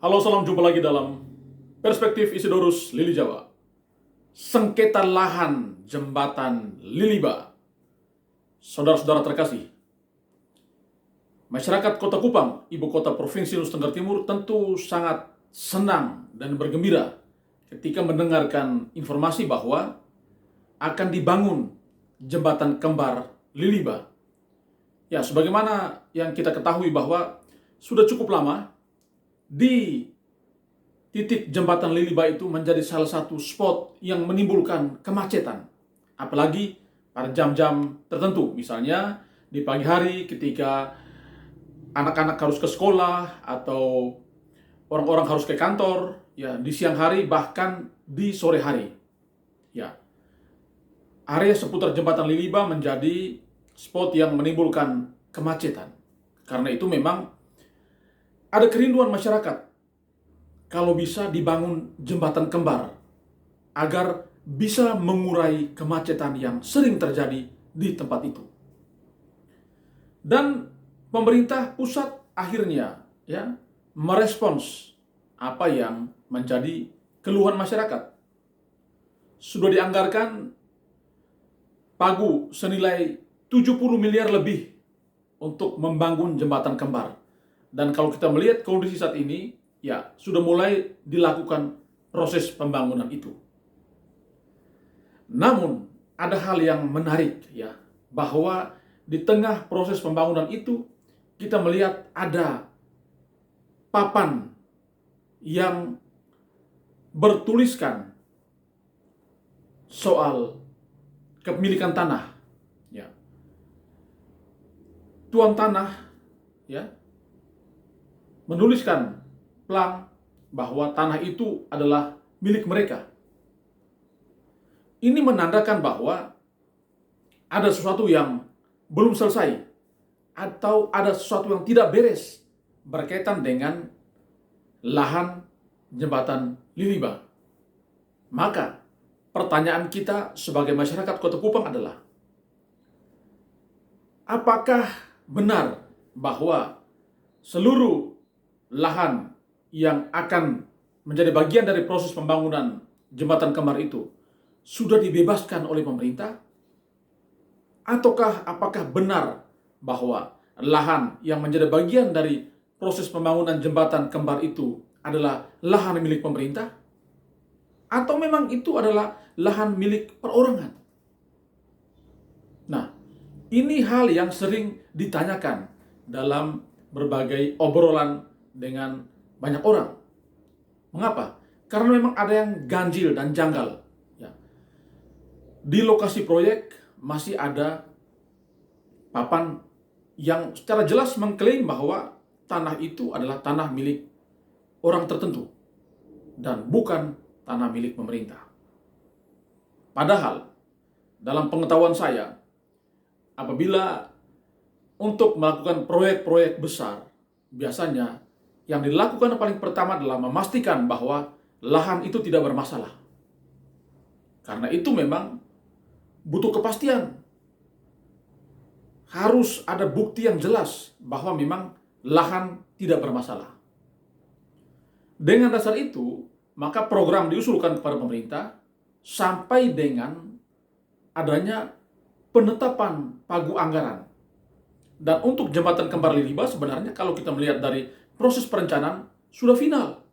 Halo, salam jumpa lagi dalam Perspektif Isidorus Lili Jawa. Sengketa lahan jembatan Liliba. Saudara-saudara terkasih, masyarakat Kota Kupang, ibu kota Provinsi Nusa Tenggara Timur, tentu sangat senang dan bergembira ketika mendengarkan informasi bahwa akan dibangun jembatan kembar Liliba. Ya, sebagaimana yang kita ketahui bahwa sudah cukup lama di titik jembatan Liliba itu menjadi salah satu spot yang menimbulkan kemacetan. Apalagi pada jam-jam tertentu, misalnya di pagi hari ketika anak-anak harus ke sekolah atau orang-orang harus ke kantor, ya di siang hari bahkan di sore hari. Ya, area seputar jembatan Liliba menjadi spot yang menimbulkan kemacetan. Karena itu memang ada kerinduan masyarakat kalau bisa dibangun jembatan kembar agar bisa mengurai kemacetan yang sering terjadi di tempat itu. Dan pemerintah pusat akhirnya merespons apa yang menjadi keluhan masyarakat. Sudah dianggarkan pagu senilai 70 miliar lebih untuk membangun jembatan kembar. Dan kalau kita melihat kondisi saat ini, ya sudah mulai dilakukan proses pembangunan itu. Namun ada hal yang menarik ya, bahwa di tengah proses pembangunan itu kita melihat ada papan yang bertuliskan soal kepemilikan tanah. Ya. Tuan tanah ya menuliskan plang bahwa tanah itu adalah milik mereka. Ini menandakan bahwa ada sesuatu yang belum selesai atau ada sesuatu yang tidak beres berkaitan dengan lahan jembatan Liliba. Maka pertanyaan kita sebagai masyarakat Kota Kupang adalah, apakah benar bahwa seluruh lahan yang akan menjadi bagian dari proses pembangunan jembatan kembar itu sudah dibebaskan oleh pemerintah? Ataukah apakah benar bahwa lahan yang menjadi bagian dari proses pembangunan jembatan kembar itu adalah lahan milik pemerintah? Atau memang itu adalah lahan milik perorangan? Nah, ini hal yang sering ditanyakan dalam berbagai obrolan dengan banyak orang. Mengapa? Karena memang ada yang ganjil dan janggal. Ya. Di lokasi proyek masih ada papan yang secara jelas mengklaim bahwa tanah itu adalah tanah milik orang tertentu dan bukan tanah milik pemerintah. Padahal dalam pengetahuan saya, apabila untuk melakukan proyek-proyek besar, biasanya yang dilakukan paling pertama adalah memastikan bahwa lahan itu tidak bermasalah. Karena itu memang butuh kepastian. Harus ada bukti yang jelas bahwa memang lahan tidak bermasalah. Dengan dasar itu, maka program diusulkan kepada pemerintah sampai dengan adanya penetapan pagu anggaran. Dan untuk jembatan kembar Liliba sebenarnya kalau kita melihat dari proses perencanaan sudah final.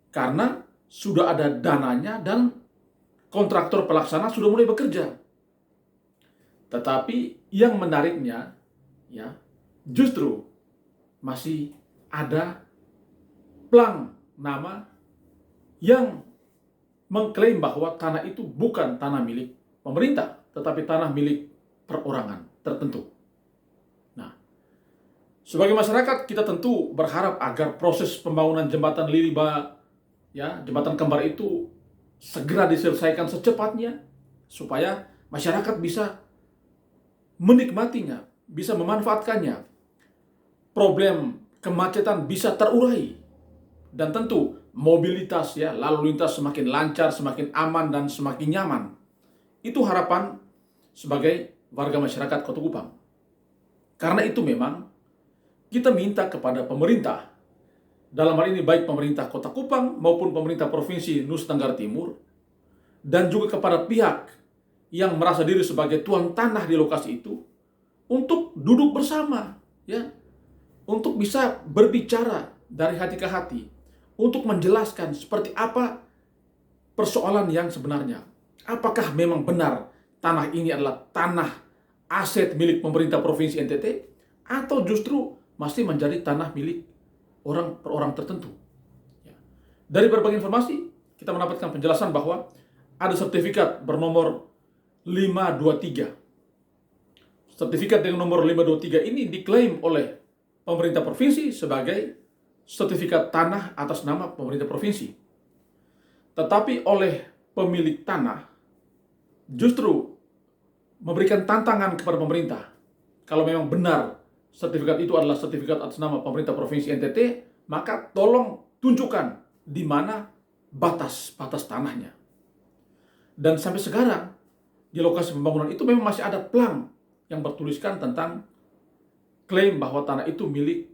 Karena sudah ada dananya dan kontraktor pelaksana sudah mulai bekerja. Tetapi yang menariknya ya, justru masih ada plang nama yang mengklaim bahwa tanah itu bukan tanah milik pemerintah, tetapi tanah milik perorangan tertentu. Sebagai masyarakat, kita tentu berharap agar proses pembangunan jembatan Liliba, ya, jembatan kembar itu segera diselesaikan secepatnya, supaya masyarakat bisa menikmatinya, bisa memanfaatkannya. Problem kemacetan bisa terurai, dan tentu mobilitas ya, lalu lintas semakin lancar, semakin aman, dan semakin nyaman. Itu harapan sebagai warga masyarakat Kota Kupang. Karena itu memang kita minta kepada pemerintah dalam hal ini baik pemerintah Kota Kupang maupun pemerintah Provinsi Nusa Tenggara Timur, dan juga kepada pihak yang merasa diri sebagai tuan tanah di lokasi itu, untuk duduk bersama, ya, untuk bisa berbicara dari hati ke hati, untuk menjelaskan seperti apa persoalan yang sebenarnya. Apakah memang benar tanah ini adalah tanah aset milik pemerintah Provinsi NTT, atau justru masih menjadi tanah milik orang per orang tertentu. Ya. Dari berbagai informasi, kita mendapatkan penjelasan bahwa ada sertifikat bernomor 523. Sertifikat dengan nomor 523 ini diklaim oleh pemerintah provinsi sebagai sertifikat tanah atas nama pemerintah provinsi. Tetapi oleh pemilik tanah justru memberikan tantangan kepada pemerintah. Kalau memang benar sertifikat itu adalah sertifikat atas nama pemerintah Provinsi NTT, maka tolong tunjukkan di mana batas tanahnya. Dan sampai sekarang, di lokasi pembangunan itu memang masih ada plang yang bertuliskan tentang klaim bahwa tanah itu milik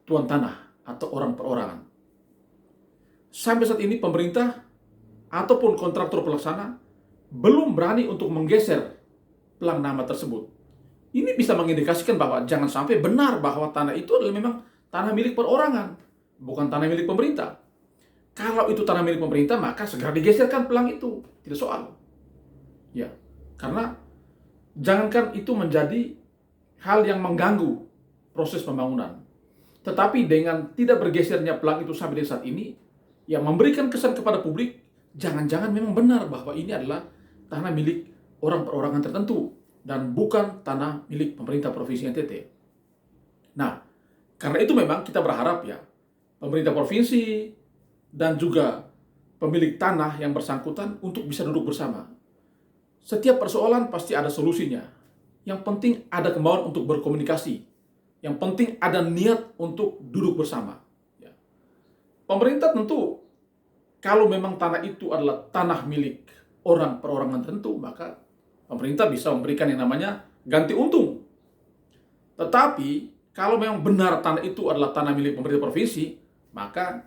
tuan tanah atau orang perorangan. Sampai saat ini pemerintah ataupun kontraktor pelaksana belum berani untuk menggeser plang nama tersebut. Ini bisa mengindikasikan bahwa jangan sampai benar bahwa tanah itu adalah memang tanah milik perorangan, bukan tanah milik pemerintah. Kalau itu tanah milik pemerintah, maka segera digeserkan plang itu, tidak soal. Ya, karena jangankan itu menjadi hal yang mengganggu proses pembangunan, tetapi dengan tidak bergesernya plang itu sampai saat ini, yang memberikan kesan kepada publik, jangan-jangan memang benar bahwa ini adalah tanah milik orang perorangan tertentu dan bukan tanah milik pemerintah Provinsi NTT. Nah, karena itu memang kita berharap ya, pemerintah provinsi dan juga pemilik tanah yang bersangkutan untuk bisa duduk bersama. Setiap persoalan pasti ada solusinya. Yang penting ada kemauan untuk berkomunikasi. Yang penting ada niat untuk duduk bersama. Ya. Pemerintah tentu, kalau memang tanah itu adalah tanah milik orang perorangan tertentu, maka pemerintah bisa memberikan yang namanya ganti untung. Tetapi, kalau memang benar tanah itu adalah tanah milik pemerintah provinsi, maka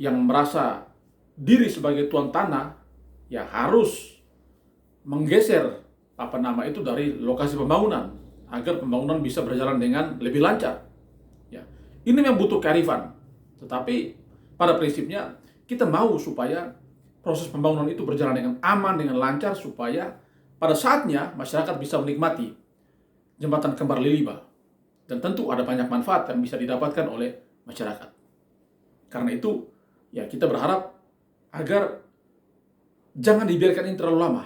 yang merasa diri sebagai tuan tanah, ya harus menggeser itu dari lokasi pembangunan, agar pembangunan bisa berjalan dengan lebih lancar. Ya. Ini memang butuh kearifan. Tetapi, pada prinsipnya, kita mau supaya proses pembangunan itu berjalan dengan aman, dengan lancar, supaya pada saatnya masyarakat bisa menikmati jembatan kembar Liliba. Dan tentu ada banyak manfaat yang bisa didapatkan oleh masyarakat. Karena itu, ya kita berharap agar jangan dibiarkan ini terlalu lama.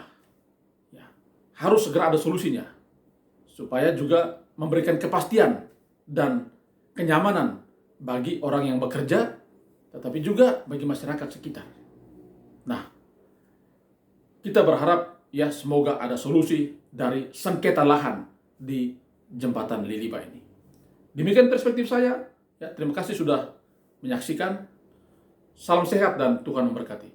Ya, harus segera ada solusinya. Supaya juga memberikan kepastian dan kenyamanan bagi orang yang bekerja, tetapi juga bagi masyarakat sekitar. Nah, kita berharap ya semoga ada solusi dari sengketa lahan di jembatan Liliba ini. Demikian perspektif saya. Ya, terima kasih sudah menyaksikan. Salam sehat dan Tuhan memberkati.